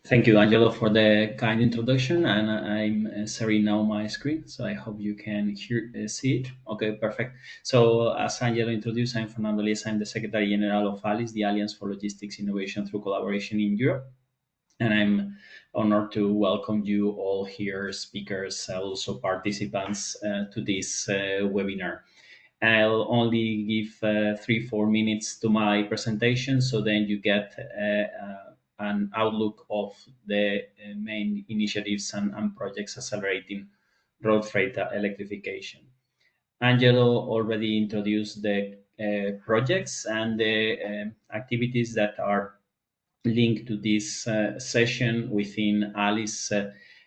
Thank you, Angelo, for the kind introduction. And I'm sharing now my screen, so I hope you can see it. Okay, perfect. So, as Angelo introduced, I'm Fernando Liesa. I'm the Secretary General of ALICE, the Alliance for Logistics Innovation through Collaboration in Europe. And I'm honored to welcome you all here, speakers, also participants to this webinar. I'll only give 3 4 minutes to my presentation, so then you get an outlook of the main initiatives and projects accelerating road freight electrification. Angelo already introduced the projects and the activities that are linked to this session within Alice.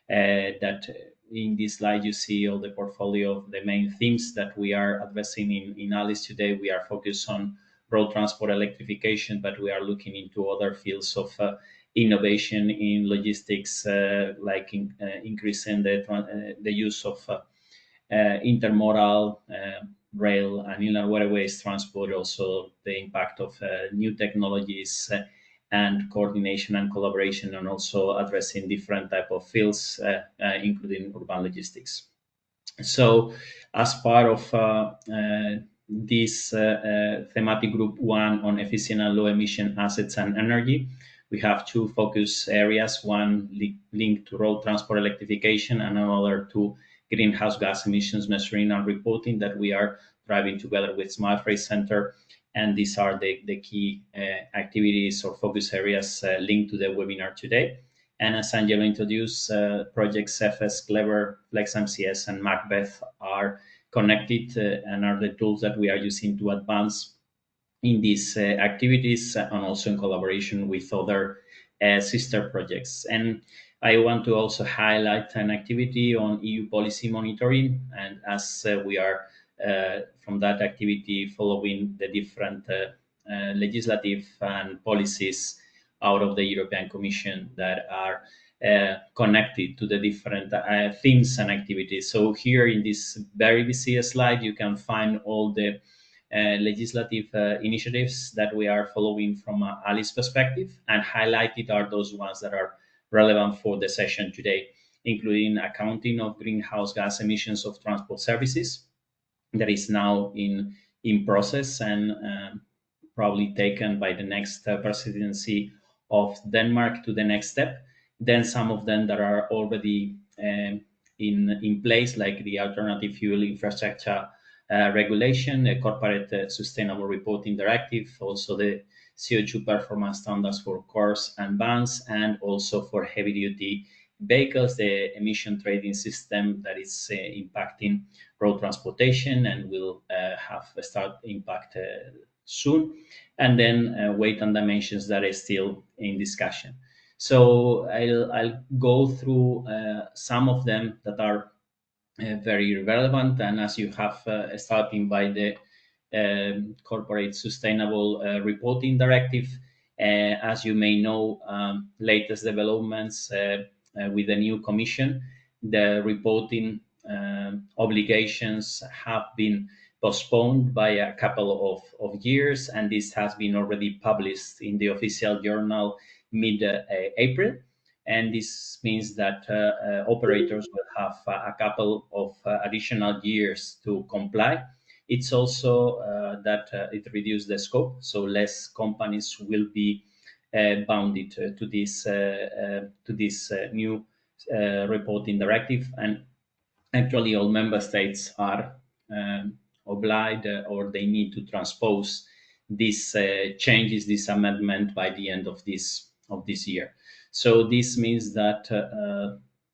That in this slide you see all the portfolio of the main themes that we are addressing in Alice today. We are focused on road transport electrification, but we are looking into other fields of innovation in logistics, like increasing the use of intermodal rail and inland waterways transport, also the impact of new technologies and coordination and collaboration, and also addressing different type of fields, including urban logistics. So, as part of this thematic group one on efficient and low emission assets and energy, we have two focus areas, one linked to road transport electrification and another to greenhouse gas emissions measuring and reporting that we are driving together with Smart Freight Center. And these are the key activities or focus areas linked to the webinar today. And as Angelo introduced, projects FS, Clever, Flex MCS, and Macbeth are connected and are the tools that we are using to advance in these activities, and also in collaboration with other sister projects. And I want to also highlight an activity on EU policy monitoring, and as we are from that activity following the different legislative and policies out of the European Commission that are connected to the different themes and activities. So here in this very busy slide, you can find all the legislative initiatives that we are following from Alice perspective, and highlighted are those ones that are relevant for the session today, including accounting of greenhouse gas emissions of transport services that is now in process and probably taken by the next presidency of Denmark to the next step. Then some of them that are already in place, like the alternative fuel infrastructure regulation, the corporate sustainable reporting directive, also the CO2 performance standards for cars and vans, and also for heavy duty vehicles, the emission trading system that is impacting road transportation and will have a start impact soon. And then weight and dimensions that is still in discussion. So I'll go through some of them that are very relevant. And as you have starting by the corporate sustainable reporting directive, as you may know, latest developments with the new commission, the reporting obligations have been postponed by a couple of years, and this has been already published in the official journal mid April. And this means that operators will have a couple of additional years to comply. It's also that it reduces the scope, so less companies will be bounded to this new reporting directive. And actually, all member states are obliged or they need to transpose these changes, this amendment by the end of this year. So this means that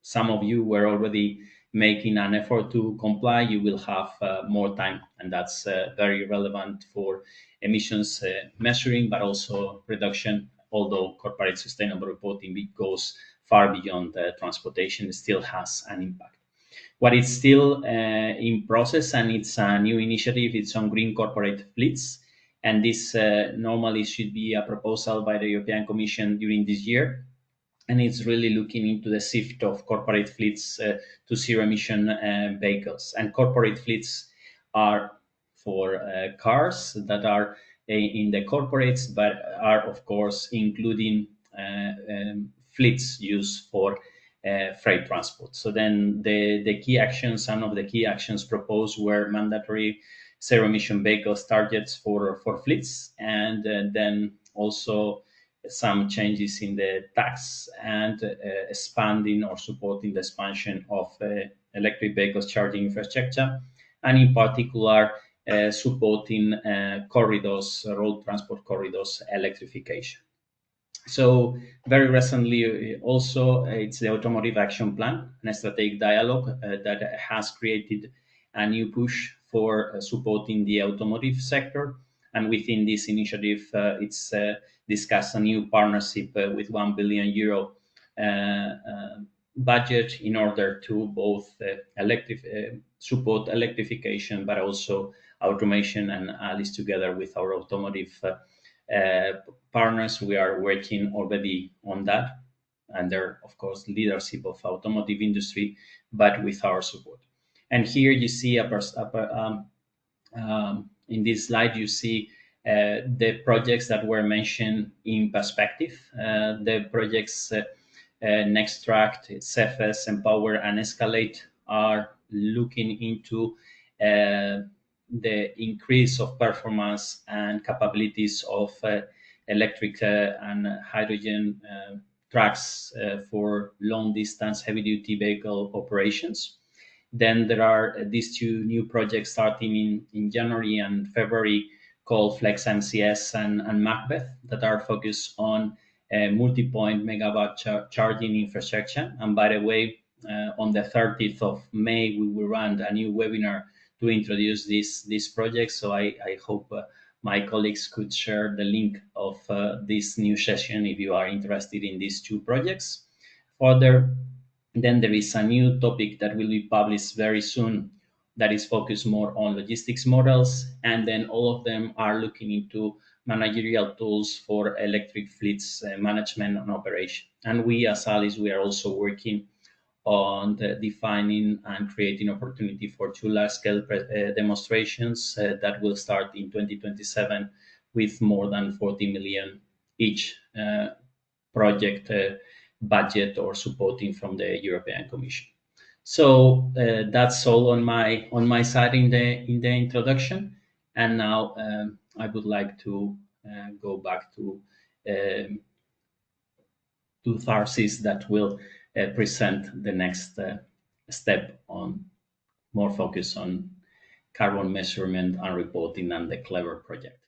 some of you were already making an effort to comply. You will have more time, and that's very relevant for emissions measuring, but also reduction. Although corporate sustainable reporting goes far beyond transportation, it still has an impact. What is still in process, and it's a new initiative, it's on green corporate fleets. And this normally should be a proposal by the European Commission during this year. And it's really looking into the shift of corporate fleets to zero emission vehicles. And corporate fleets are for cars that are in the corporates, but are of course including fleets use for freight transport. So then the key actions, some of the key actions proposed were mandatory zero emission vehicles targets for fleets, and then also some changes in the tax and expanding or supporting the expansion of electric vehicles charging infrastructure, and in particular supporting corridors, road transport corridors electrification. So very recently, also it's the Automotive Action Plan, a strategic dialogue that has created a new push for supporting the automotive sector. And within this initiative, it's discussed a new partnership with 1 billion euro budget in order to both support electrification, but also automation and Alice together with our automotive partners. We are working already on that under, of course, leadership of automotive industry, but with our support. And here you see in this slide, you see the projects that were mentioned in perspective. The projects Nextract, Cephas, Empower, and Escalate are looking into the increase of performance and capabilities of electric and hydrogen trucks for long distance heavy duty vehicle operations. Then there are these two new projects starting in January and February called Flex MCS and Macbeth that are focused on multi-point megawatt charging infrastructure. And by the way, on the 30th of May, we will run a new webinar to introduce this project. So I hope my colleagues could share the link of this new session if you are interested in these two projects. Further, then there is a new topic that will be published very soon that is focused more on logistics models. And then all of them are looking into managerial tools for electric fleets management and operation. And we as Alice, we are also working on defining and creating opportunity for two large-scale demonstrations that will start in 2027 with more than 40 million each project budget or supporting from the European Commission. So that's all on my side in the introduction, and now I would like to go back to Tharsis that will present the next step on more focus on carbon measurement and reporting and the Clever project.